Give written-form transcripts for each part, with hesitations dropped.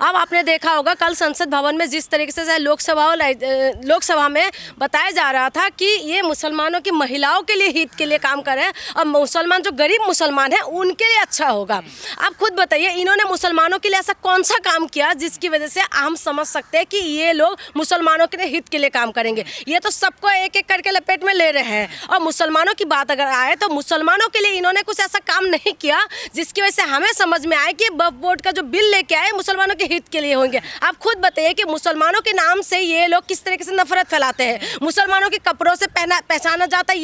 अब आपने देखा होगा कल संसद भवन में जिस तरीके से लोकसभा में बताया जा रहा था कि ये मुसलमानों की महिलाओं के लिए हित के लिए काम कर रहे हैं और मुसलमान जो गरीब मुसलमान हैं उनके लिए अच्छा होगा। आप खुद बताइए इन्होंने मुसलमानों के लिए ऐसा कौन सा काम किया जिसकी वजह से हम समझ सकते हैं कि ये लोग मुसलमानों के लिए हित के लिए काम करेंगे। ये तो सबको एक एक करके लपेट में ले रहे हैं। और मुसलमानों की बात अगर आए तो मुसलमानों के लिए इन्होंने कुछ ऐसा काम नहीं किया जिसकी वजह से हमें समझ में आए कि वक्फ बोर्ड का जो बिल लेके आए मुसलमानों के हित के लिए होंगे। आप खुद बताइए कि मुसलमानों के नाम से ये लोग किस तरीके से नफरत फैलाते हैं। मुसलमानों के कपड़ों से पहचाना जाता है,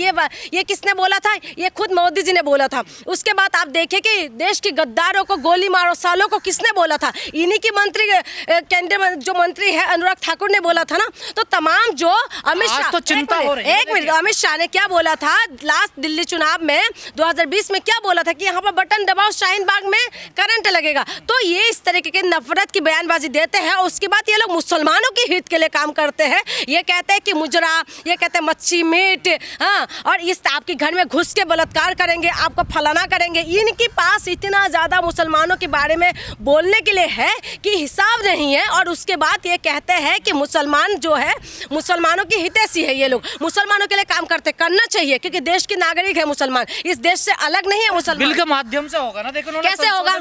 ये किसने बोला था? ये खुद मोदी जी ने बोला था। उसके बाद आप देखें कि देश के गद्दारों को गोली मारो सालों को किसने बोला था? इन्हीं की मंत्री, केंद्रीय जो मंत्री है अनुराग ठाकुर ने बोला था ना। तो तमाम जो अमित शाह, तो चिंता हो रही है। एक मिनट, अमित शाह ने क्या बोला था लास्ट दिल्ली चुनाव में 2020 में? क्या बोला था कि यहाँ पर बटन दबाओ शाहीन बाग में करंट लगेगा। तो ये इस तरीके की नफरत की बयानबाजी देते हैं। उसके बाद ये लोग मुसलमानों के हित के लिए काम करते हैं। ये कहते हैं कि मुजरा, ये कहते हैं मच्छी मीट, हाँ, और इस आपके घर में घुस के बलात्कार करेंगे, आपको फलाना करेंगे। इनके पास इतना ज़्यादा मुसलमानों के बारे में बोलने के लिए है कि हिसाब नहीं है। और उसके बाद ये कहते हैं कि मुसलमान जो है मुसलमानों की हितैषी है। ये लोग मुसलमानों के लिए काम करना चाहिए क्योंकि देश के नागरिक है मुसलमान, इस देश से अलग नहीं है मुसलमान। बिल के माध्यम से होगा ना। देखो कैसे होगा?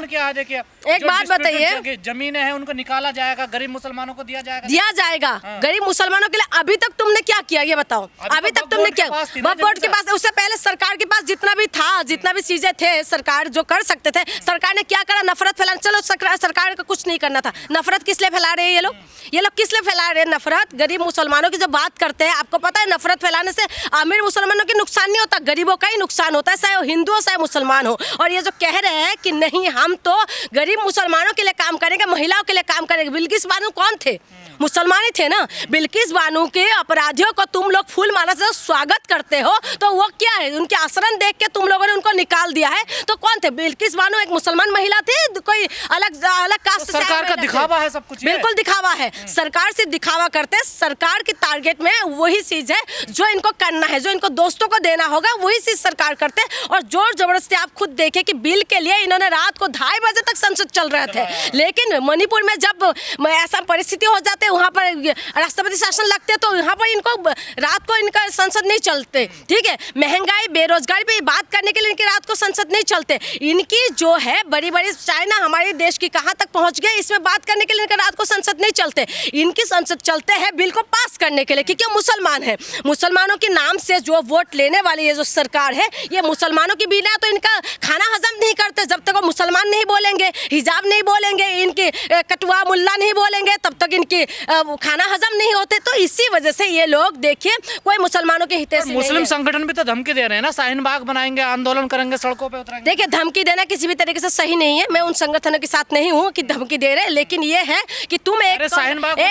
एक बात बताइए, जमीनें हैं उनको निकाला जाएगा, गरीब मुसलमानों को दिया जाएगा। हाँ। गरीब मुसलमानों के लिए अभी तक तुमने क्या किया ये बताओ? अभी तक तुमने क्या? वक्फ बोर्ड के पास, उससे पहले सरकार के पास जितना भी था, जितना भी चीजें थे सरकार जो कर सकते थे, सरकार ने क्या करा? नफरत फैलाना। चलो सरकार को कुछ नहीं करना था। नफरत किस लिए फैला रहे हैं ये लोग? किस लिए फैला रहे हैं नफरत? गरीब मुसलमानों की जब बात करते हैं, आपको पता है नफरत फैलाने से अमीर मुसलमानों के नुकसान नहीं होता, गरीबों का ही नुकसान होता है, चाहे वो हिंदू हो चाहे मुसलमान हो। और ये जो कह रहे हैं कि नहीं हम तो गरीब मुसलमानों के लिए काम करेंगे, महिलाओं के लिए काम करेंगे। बिल्किस बानो कौन थे? मुसलमान ही थे ना। बिल्किस बानो के अपराधियों को तुम लोग फूल माला से स्वागत करते हो तो वो क्या है? उनके आचरण देख के तुम लोगों ने उनको निकाल दिया है। तो कौन थे? बिल्किस बानो एक मुसलमान महिला थी, कोई अलग कास्ट से? सरकार का दिखावा है सब कुछ। बिल्कुल दिखावा है। सरकार सिर्फ दिखावा करते हैं। सरकार के टारगेट में वही चीज है जो इनको करना है, जो इनको दोस्तों को देना होगा, वही चीज सरकार करते हैं। और जोर जबरदस्ती आप खुद देखें कि बिल के लिए इन्होंने रात को 2:30 बजे तक संसद चल रहे थे। लेकिन मणिपुर में जब ऐसा परिस्थिति हो जाते वहाँ पर राष्ट्रपति शासन लगते तो यहाँ पर इनको रात को इनका संसद नहीं चलते। ठीक है, महंगाई बेरोजगारी पे बात करने के लिए इनकी रात को संसद नहीं चलते। इनकी जो है बड़ी बड़ी चाइना हमारे देश की कहाँ तक पहुँच गई इसमें बात करने के लिए इनका रात को संसद नहीं चलते। इनकी संसद चलते हैं बिल को पास करने के लिए क्योंकि मुसलमान है। मुसलमानों के नाम से जो वोट लेने वाली ये जो सरकार है ये मुसलमानों की बिना तो इनका खाना हजम नहीं करते। जब तक वो मुसलमान नहीं बोलेंगे, हिजाब नहीं बोलेंगे, इनकी कटुआ मुल्ला नहीं बोलेंगे, तब तक इनकी खाना हजम नहीं होते। तो इसी वजह से ये लोग देखिए कोई मुसलमानों के हित से मुस्लिम संगठन भी तो धमकी दे रहे हैं ना, शाहीन बाग बनाएंगे, आंदोलन करेंगे, सड़कों पे उतरेंगे। देखिए धमकी देना किसी भी तरीके से सही नहीं है। मैं उन संगठनों के साथ नहीं हूँ कि धमकी दे रहे, लेकिन ये है कि तुम एक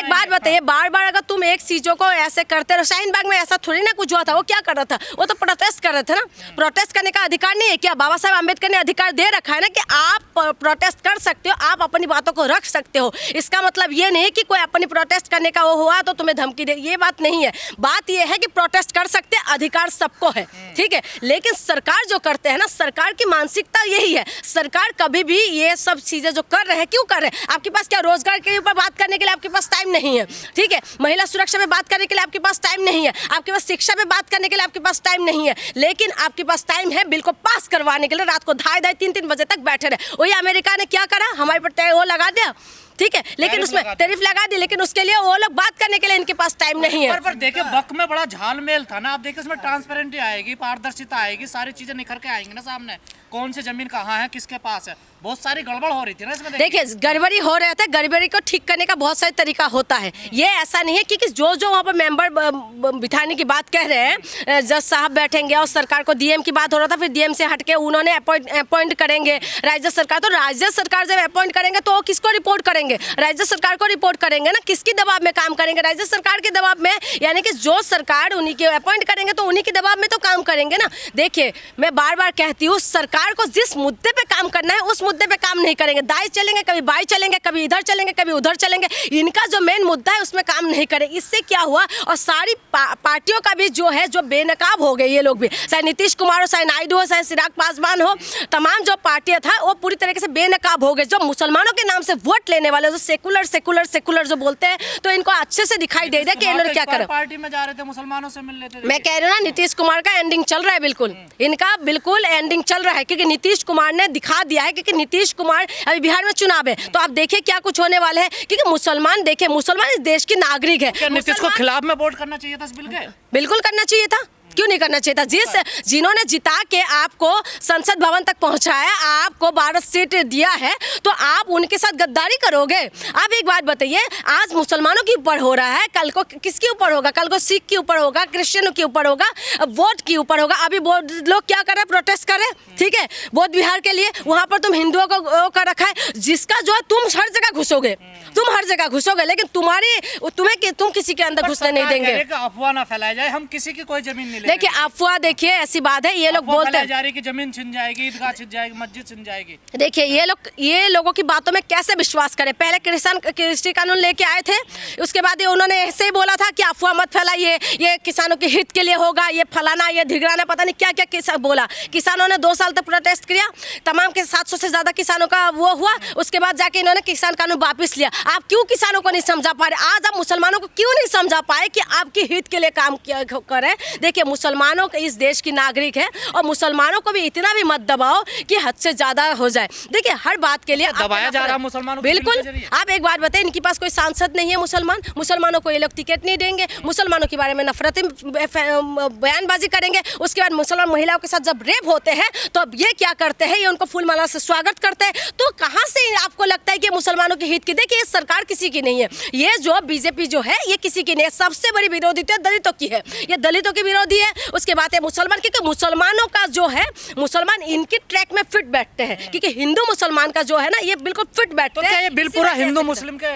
बात बताइए, बार बार अगर तुम एक चीजों को ऐसे करते रहो। शाहीन बाग में ऐसा थोड़ी ना कुछ हुआ था। वो क्या कर रहा था? वो तो प्रोटेस्ट कर रहे थे ना। प्रोटेस्ट करने का अधिकार नहीं है क्या? बाबा साहब अम्बेडकर ने अधिकार दे रखा है ना कि आप प्रोटेस्ट कर सकते हो, आप अपनी बातों को रख सकते हो। इसका मतलब ये नहीं कि कोई अपनी प्रोटेस्ट करने का वो हुआ तो तुम्हें धमकी दे, ये बात नहीं है। बात ये है कि प्रोटेस्ट कर सकते, अधिकार सबको है, ठीक है। लेकिन सरकार जो करते हैं ना, सरकार की मानसिकता यही है। सरकार कभी भी ये सब चीजें जो कर रहे हैं, क्यों कर रहे हैं? आपके पास क्या रोजगार के ऊपर बात करने के लिए आपके पास टाइम नहीं है, ठीक है। महिला सुरक्षा पे बात करने के लिए आपके पास टाइम नहीं है, आपके पास शिक्षा पे बात करने के लिए आपके पास टाइम नहीं है। लेकिन आपके पास टाइम है बिल को पास करवाने के लिए रात को 2:30 3 बजे तक बैठे रहे। वही अमेरिका ने क्या करा, हमारे पर वो लगा दिया, ठीक है, लेकिन उसमें टैरिफ लगा दी, लेकिन उसके लिए वो लोग बात करने के लिए इनके पास टाइम नहीं है। पर देखिए वक्त में बड़ा झालमेल था ना। आप देखिए इसमें ट्रांसपेरेंटी आएगी, पारदर्शिता आएगी, सारी चीजें निखर के आएंगी ना सामने। कौन सी जमीन कहाँ है, किसके पास है, बहुत सारी गड़बड़ हो रही थी ना इसमें। देखिए गड़बड़ी हो रहे थे, गड़बड़ी को ठीक करने का बहुत सारे तरीका होता है। ये ऐसा नहीं है कि जो वहाँ पर मेंबर बिठाने की बात कह रहे हैं, जज साहब बैठेंगे और सरकार को डीएम की बात हो रहा था, फिर डीएम से हटके उन्होंने अपॉइंट करेंगे राज्य सरकार। तो राज्य सरकार जब अपॉइंट करेंगे तो वो किसको रिपोर्ट करेंगे? राज्य सरकार को रिपोर्ट करेंगे ना। किसकी दबाव में काम करेंगे? राज्य सरकार के दबाव में, यानी कि जो सरकार उन्हीं के अपॉइंट करेंगे तो उन्हीं के दबाव में तो काम करेंगे ना। देखिए मैं बार बार कहती हूँ, सरकार को जिस मुद्दे पे काम करना है उस मुद्दे पे काम नहीं करेंगे, दाई चलेंगे, कभी बाई चलेंगे, कभी इधर चलेंगे, कभी उधर चलेंगे। इनका जो मेन मुद्दा है उसमें काम नहीं करेंगे। इससे क्या हुआ, और सारी पार्टियों का भी जो है जो बेनकाब हो गए ये लोग भी, चाहे नीतीश कुमार हो, चाहे नायडू हो, चाहे चिराग पासवान हो, तमाम जो पार्टियां था वो पूरी तरीके से बेनकाब हो गए। जो मुसलमानों के नाम से वोट लेने वाले जो सेकुलर जो बोलते हैं, तो इनको अच्छे से दिखाई दे रहा है कि इन्होंने क्या करा। पार्टी में जा रहे थे, मुसलमानों से मिल लेते थे। मैं कह रही हूँ ना, नीतीश कुमार का एंडिंग चल रहा है, बिल्कुल इनका बिल्कुल एंडिंग चल रहा है, क्योंकि नीतीश कुमार ने दिखा दिया है। क्योंकि नीतीश कुमार अभी बिहार में चुनाव है, तो आप देखिए क्या कुछ होने वाले हैं। क्योंकि मुसलमान देखिए, मुसलमान इस देश के नागरिक है। क्या नीतीश को खिलाफ में वोट करना चाहिए था इस बिल के? बिल्कुल करना चाहिए था, क्यों नहीं करना चाहिए था। जिन्होंने जिता के आपको संसद भवन तक पहुंचाया, आपको 12 सीट दिया है, तो आप उनके साथ गद्दारी करोगे? आप एक बात बताइए, आज मुसलमानों के ऊपर हो रहा है, कल को किसके ऊपर होगा? कल को सिख के ऊपर होगा, क्रिश्चियनों के ऊपर होगा, वोट के ऊपर होगा। अभी लोग क्या कर रहे हैं, प्रोटेस्ट कर रहे हैं, ठीक है, वोट बिहार के लिए। वहां पर तुम हिंदुओं को कर रखा है, जिसका जो है तुम हर जगह घुसोगे, तुम हर जगह घुसोगे, लेकिन तुम किसी के अंदर घुसने नहीं देंगे। अफवाह ना फैलाई जाए, हम किसी की कोई जमीन नहीं। देखिए अफवाह, देखिए ऐसी बात है, ये लोग बोलते हैं जा रही कि जमीन छिन जाएगी, ईदगाह छिन जाएगी, मस्जिद छिन जाएगी। देखिए ये लोगों की बातों में कैसे विश्वास करें। पहले कृषि कानून लेके आए थे, उसके बाद उन्होंने ऐसे ही बोला था कि अफवाह मत फैलाइए, ये किसानों के हित के लिए होगा, ये फलाना ये धिगराना, पता नहीं क्या क्या बोला। किसानों ने 2 साल तक प्रोटेस्ट किया, तमाम के 700 से ज्यादा किसानों का वो हुआ। उसके बाद जाके इन्होंने किसान कानून वापस लिया। आप क्यों किसानों को नहीं समझा पा रहे? आज आप मुसलमानों को क्यों नहीं समझा पाए कि आपके हित के लिए काम करें? देखिए मुसलमानों इस देश की नागरिक है, और मुसलमानों को भी इतना भी मत दबाओ कि हद से ज्यादा हो जाए। देखिए हर बात के लिए दबाया जा रहा है मुसलमानों को। बिल्कुल, आप एक बात बताएं, इनके पास कोई सांसद नहीं है मुसलमानों को ये लोग टिकट नहीं देंगे, मुसलमानों के बारे में नफरती बयानबाजी करेंगे। उसके बाद मुसलमान महिलाओं के साथ जब रेप होते हैं तो अब ये क्या करते हैं, ये उनको फूल माला से स्वागत करते हैं। तो कहाँ से आपको लगता है कि मुसलमानों के हित की? देखिए ये सरकार किसी की नहीं है, ये जो बीजेपी जो है ये किसी की नहीं है। सबसे बड़ी विरोधी तो दलितों की है, ये दलितों की विरोधी है। उसके बाद है मुसलमान, क्योंकि मुसलमानों का जो है, मुसलमान इनके ट्रैक में फिट बैठते हैं, क्योंकि हिंदू मुसलमान का जो है ना, ये बिल्कुल फिट बैठते हैं। तो क्या ये बिल पूरा हिंदू मुस्लिम का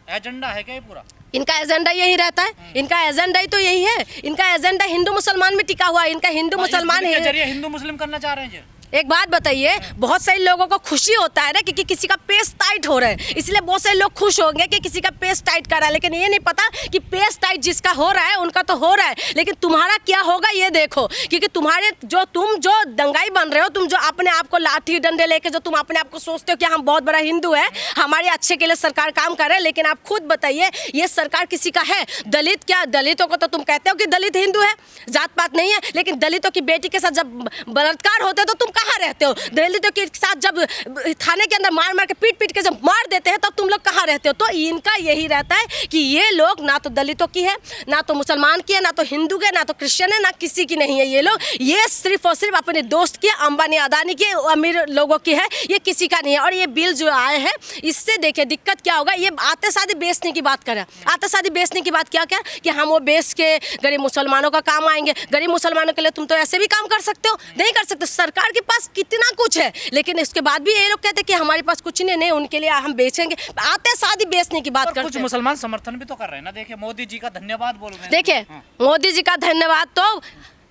एजेंडा है क्या? ये पूरा इनका एजेंडा यही रहता है, इनका एजेंडा ही तो यही है। इनका एजेंडा हिंदू मुसलमान में टिका हुआ है, इनका हिंदू मुसलमान के जरिए हिंदू मुस्लिम करना चाह रहे हैं। एक बात बताइए, बहुत सारे लोगों को खुशी होता है ना कि किसी का पेस टाइट हो रहा है, इसलिए बहुत सारे लोग खुश होंगे कि किसी का पेस टाइट कर रहा है, लेकिन ये नहीं पता कि पेस टाइट जिसका हो रहा है उनका तो हो रहा है, लेकिन तुम्हारा क्या होगा ये देखो। क्योंकि तुम जो दंगाई बन रहे हो, तुम जो अपने आप को लाठी डंडे लेके जो तुम अपने आप को सोचते हो कि हम बहुत बड़ा हिंदू है, हमारे अच्छे के लिए सरकार काम कर रहे हैं, लेकिन आप खुद बताइए ये सरकार किसी का है? दलित क्या, दलितों को तो तुम कहते हो कि दलित हिंदू है, जात पात नहीं है, लेकिन दलितों की बेटी के साथ जब बलात्कार होते तो तुम कहाँ रहते हो? दलितों के साथ जब थाने के अंदर मार के पीट के जब मार देते हैं तब तुम लोग कहाँ रहते हो? तो इनका यही रहता है कि ये लोग ना तो दलितों की है, ना तो मुसलमान की है, ना तो हिंदू के, ना तो क्रिश्चियन है, ना किसी की नहीं है। ये सिर्फ और सिर्फ अपने दोस्त की, अंबानी अदानी के, अमीर लोगों की है, ये किसी का नहीं है। और ये बिल जो आए हैं, इससे देखिए दिक्कत क्या होगा। ये आते शादी बेचने की बात करें, आते शादी बेचने की बात क्या कि हम वो बेच के गरीब मुसलमानों का काम आएंगे। गरीब मुसलमानों के लिए तुम तो ऐसे भी काम कर सकते हो, नहीं कर सकते। सरकार के पास कितना कुछ है, लेकिन इसके बाद भी ये लोग कहते हैं कि हमारे पास कुछ नहीं, उनके लिए हम बेचेंगे। आते शादी बेचने की बात करते हैं। कुछ मुसलमान समर्थन भी तो कर रहे हैं ना। देखिए मोदी जी का धन्यवाद बोलूंगा। देखिए मोदी जी का धन्यवाद तो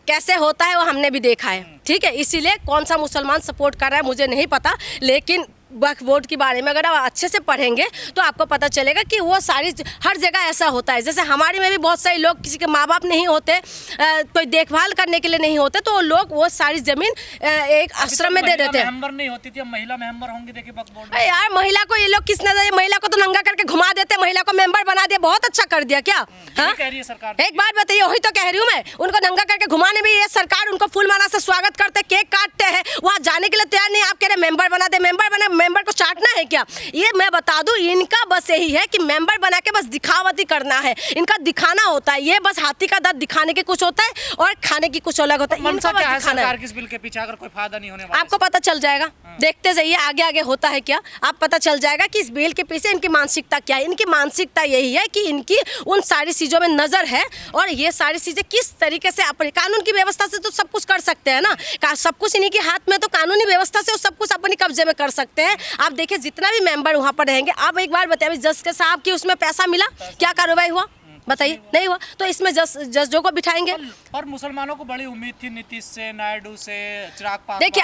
कैसे होता है वो हमने भी देखा है, ठीक है। इसीलिए कौन सा मुसलमान सपोर्ट कर रहा है मुझे नहीं पता, लेकिन वक्फ बोर्ड के बारे में अगर आप अच्छे से पढ़ेंगे तो आपको पता चलेगा कि वो सारी हर जगह ऐसा होता है। जैसे हमारे में भी बहुत सारे लोग, किसी के माँ बाप नहीं होते, कोई देखभाल करने के लिए नहीं होते, तो लोग वो सारी जमीन एक आश्रम में दे देते हैं। मेंबर नहीं होती थी, अब महिला मेंबर होंगी। देखिए वक्फ बोर्ड में यार महिला को ये लोग किस नजर, महिला को तो नंगा करके घुमा देते, महिला को मेंबर बना दिया, बहुत अच्छा कर दिया क्या? हाँ कह रही है सरकार। एक बात बताइए, वही तो कह रही हूँ मैं, उनको नंगा करके घुमाने में ये सरकार उनको फूल माला से स्वागत करते, केक काटते हैं, वहाँ जाने के लिए तैयार नहीं। आप कह रहे मेंबर बना दे, मेंबर को चाटना है क्या? ये मैं बता दूं, इनका बस यही है कि मेंबर बना के बस दिखावती करना है, इनका दिखाना होता है। ये बस हाथी का दांत दिखाने के कुछ होता है और खाने की कुछ अलग होता है। मनसा क्या है सरकार किस बिल के पीछे? अगर कोई फायदा नहीं होने वाला, आपको पता चल जाएगा, देखते जाइए आगे आगे होता है क्या, आप पता चल जाएगा कि इस बिल के पीछे इनकी मानसिकता क्या है। इनकी मानसिकता यही है कि इनकी उन सारी चीजों में नजर है, और ये सारी चीजें किस तरीके से अपने कानून की व्यवस्था से तो सब कुछ कर सकते हैं ना, सब कुछ इन्हीं के हाथ में, तो कानूनी व्यवस्था से सब कुछ अपने कब्जे में कर सकते हैं। आप देखिए जितना भी मेंबर वहाँ पर रहेंगे, आप एक बार बताइए जज के साहब की उसमें पैसा मिला, क्या कार्रवाई हुआ बताइए? नहीं हुआ। तो इसमें जजों को बिठाएंगे। और मुसलमानों को बड़ी उम्मीद थी नीतीश से, नायडू से, चिराग पासवान। देखिए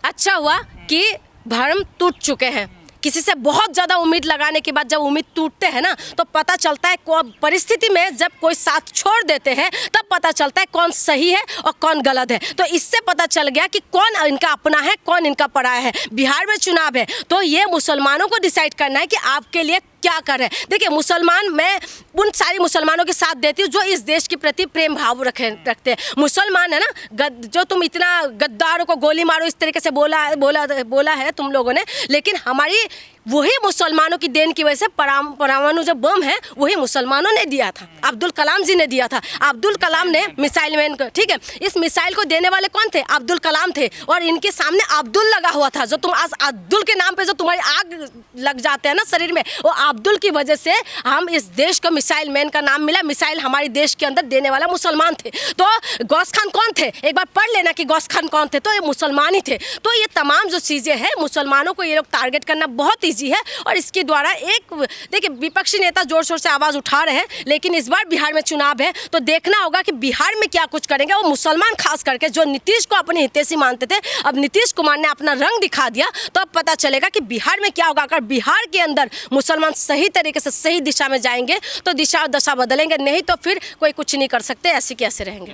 अच्छा हुआ कि धर्म टूट चुके हैं। किसी से बहुत ज़्यादा उम्मीद लगाने के बाद जब उम्मीद टूटते हैं ना, तो पता चलता है परिस्थिति में जब कोई साथ छोड़ देते हैं तब पता चलता है कौन सही है और कौन गलत है। तो इससे पता चल गया कि कौन इनका अपना है, कौन इनका पराया है। बिहार में चुनाव है तो ये मुसलमानों को डिसाइड करना है कि आपके लिए क्या कर रहे हैं। देखिए मुसलमान, मैं उन सारे मुसलमानों के साथ देती हूँ जो इस देश के प्रति प्रेम भाव रखते हैं। मुसलमान है ना, जो तुम इतना गद्दारों को गोली मारो इस तरीके से बोला है तुम लोगों ने, लेकिन हमारी वही मुसलमानों की देन की वजह से परमाणु जो बम है वही मुसलमानों ने दिया था, अब्दुल कलाम जी ने दिया था। अब्दुल कलाम ने मिसाइल मैन को, ठीक है, इस मिसाइल को देने वाले कौन थे? अब्दुल कलाम थे। और इनके सामने अब्दुल लगा हुआ था। जो तुम आज अब्दुल के नाम पे जो तुम्हारी आग लग जाते हैं ना शरीर में, वो अब्दुल की वजह से हम इस देश को मिसाइल मैन का नाम मिला। मिसाइल हमारे देश के अंदर देने वाला मुसलमान थे। तो गौस खान कौन थे? एक बार पढ़ लेना कि गौस खान कौन थे, तो ये मुसलमान ही थे। तो ये तमाम जो चीज़ें हैं, मुसलमानों को ये लोग टारगेट करना बहुत ईजी है। और इसके द्वारा एक, देखिए विपक्षी नेता जोर शोर से आवाज़ उठा रहे हैं, लेकिन इस बार बिहार में चुनाव है तो देखना होगा कि बिहार में क्या कुछ करेंगे वो मुसलमान, खास करके जो नीतीश को अपने हितैषी मानते थे। अब नीतीश कुमार ने अपना रंग दिखा दिया तो अब पता चलेगा कि बिहार में क्या होगा। अगर बिहार के अंदर मुसलमान सही तरीके से सही दिशा में जाएंगे तो दिशा और दशा बदलेंगे, नहीं तो फिर कोई कुछ नहीं कर सकते, ऐसे के ऐसे रहेंगे।